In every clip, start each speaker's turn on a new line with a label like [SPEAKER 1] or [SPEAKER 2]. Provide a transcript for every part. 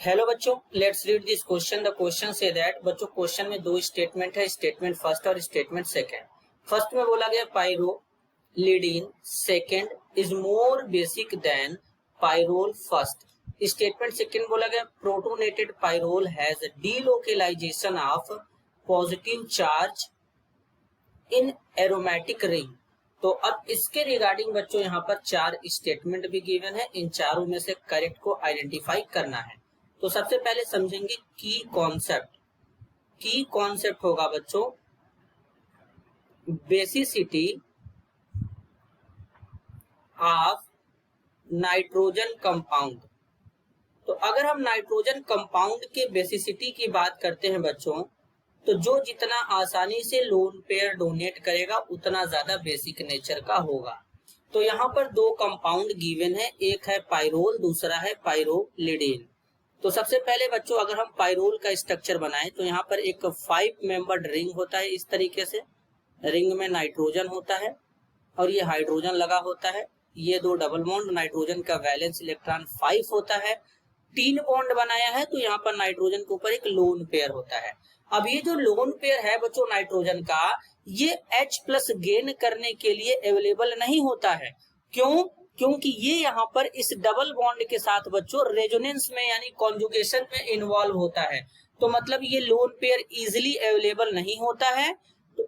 [SPEAKER 1] Hello बच्चों, let's read this question. The question says that बच्चों question में दो स्टेटमेंट है, स्टेटमेंट फर्स्ट और स्टेटमेंट सेकंड। फर्स्ट में बोला गया pyrrolidine second is more basic than pyrrole first. Statement second बोला गया protonated pyrrole has delocalisation of positive charge in aromatic ring. तो अब इसके रिगार्डिंग बच्चों यहाँ पर चार स्टेटमेंट भी गिवन है, इन चारों में से करेक्ट को आइडेंटिफाई करना है। तो सबसे पहले समझेंगे की कॉन्सेप्ट। की कॉन्सेप्ट होगा बच्चों बेसिसिटी ऑफ नाइट्रोजन कंपाउंड। तो अगर हम नाइट्रोजन कंपाउंड के बेसिसिटी की बात करते हैं बच्चों, तो जो जितना आसानी से लोन पेयर डोनेट करेगा उतना ज्यादा बेसिक नेचर का होगा। तो यहाँ पर दो कंपाउंड गिवन है, एक है पाइरोल, दूसरा है पाइरोलिडीन। तो सबसे पहले बच्चों अगर हम पाइरोल का स्ट्रक्चर बनाएं तो यहाँ पर एक 5 मेंबर्ड रिंग होता है। इस तरीके से रिंग में नाइट्रोजन होता है और ये हाइड्रोजन लगा होता है। ये दो डबल बॉन्ड, नाइट्रोजन का वैलेंस इलेक्ट्रॉन 5 होता है। 3 बॉन्ड बनाया है तो यहाँ पर नाइट्रोजन के ऊपर एक लोन पेयर होता है। अब ये जो लोन पेयर है बच्चों नाइट्रोजन का, ये H+ गेन करने के लिए अवेलेबल नहीं होता है। क्यों? क्योंकि ये यहाँ पर इस डबल बॉन्ड के साथ बच्चों रेजोनेंस में यानी कॉन्जुगेशन में इन्वॉल्व होता है। तो मतलब ये लोन पेयर इजिली अवेलेबल नहीं होता है, तो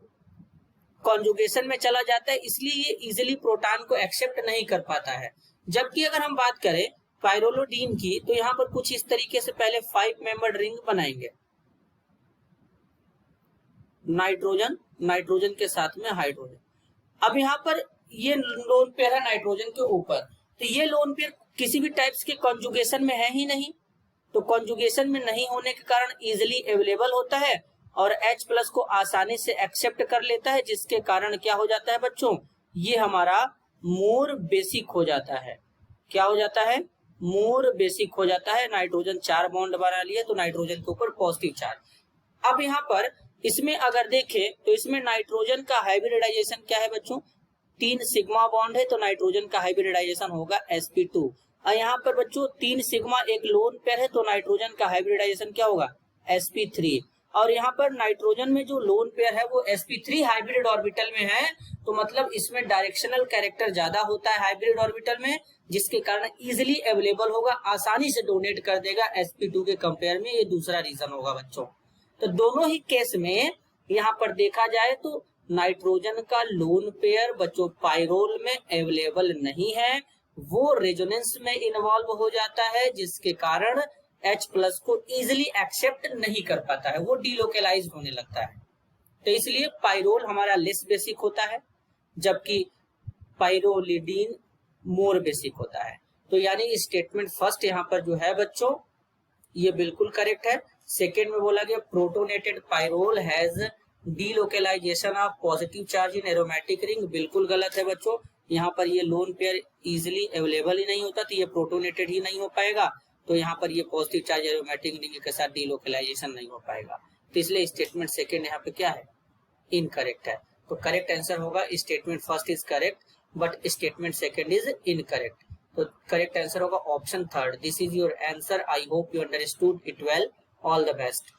[SPEAKER 1] कॉन्जुगेशन में चला जाता है, इसलिए ये इजिली प्रोटॉन को एक्सेप्ट नहीं कर पाता है। जबकि अगर हम बात करें पाइरोलिडीन की, तो यहाँ पर कुछ इस तरीके से पहले 5 मेंबर्ड रिंग बनाएंगे, नाइट्रोजन के साथ में हाइड्रोजन। अब यहाँ पर ये लोन पेयर है नाइट्रोजन के ऊपर, तो ये लोन पेयर किसी भी टाइप्स के कॉन्जुगेशन में है ही नहीं। तो कॉन्जुगेशन में नहीं होने के कारण इजिली अवेलेबल होता है और H+ को आसानी से एक्सेप्ट कर लेता है, जिसके कारण क्या हो जाता है बच्चों, ये हमारा मोर बेसिक हो जाता है। क्या हो जाता है? मोर बेसिक हो जाता है। नाइट्रोजन 4 बॉन्ड बना लिए तो नाइट्रोजन के ऊपर पॉजिटिव चार्ज। अब यहाँ पर इसमें अगर देखें तो इसमें नाइट्रोजन का हाइब्रिडाइजेशन क्या है बच्चों, 3 सिग्मा बॉन्ड है तो नाइट्रोजन का हाइब्रिडाइजेशन होगा sp2। और यहाँ पर बच्चों 3 सिग्मा एक लोन पेयर है तो नाइट्रोजन का हाइब्रिडाइजेशन क्या होगा, sp3। और यहाँ पर नाइट्रोजन में जो लोन पेयर है वो sp3 हाइब्रिड ऑर्बिटल में है, तो मतलब इसमें डायरेक्शनल कैरेक्टर ज्यादा होता है हाइब्रिड ऑर्बिटल में, जिसके कारण इजिली अवेलेबल होगा, आसानी से डोनेट कर देगा sp2 के कंपेयर में। ये दूसरा रीजन होगा बच्चों। तो दोनों ही केस में यहाँ पर देखा जाए तो नाइट्रोजन का लोन पेयर बच्चों पाइरोल में अवेलेबल नहीं है, वो रेजोनेंस में इन्वॉल्व हो जाता है, जिसके कारण H+ को इजिली एक्सेप्ट नहीं कर पाता है, वो डीलोकेलाइज होने लगता है। तो इसलिए पाइरोल हमारा लेस बेसिक होता है, जबकि पाइरोलिडीन मोर बेसिक होता है। तो यानी स्टेटमेंट फर्स्ट यहाँ पर जो है बच्चों ये बिल्कुल करेक्ट है। सेकेंड में बोला गया protonated pyrrole has delocalisation of positive charge in aromatic ring, बिल्कुल गलत है बच्चों। यहाँ पर ये लोन पेयर इजिली अवेलेबल ही नहीं होता, तो ये प्रोटोनेटेड ही नहीं हो पाएगा, तो यहाँ पर ये पॉजिटिव चार्ज एरोमेटिक रिंग के साथ डीलोकेलाइजेशन नहीं हो पाएगा। तो इसलिए स्टेटमेंट सेकेंड यहाँ पे क्या है, इनकरेक्ट है। तो करेक्ट आंसर होगा statement first is correct but statement second is incorrect. तो करेक्ट आंसर होगा option third. This is your answer. I hope you understood it well. All the best.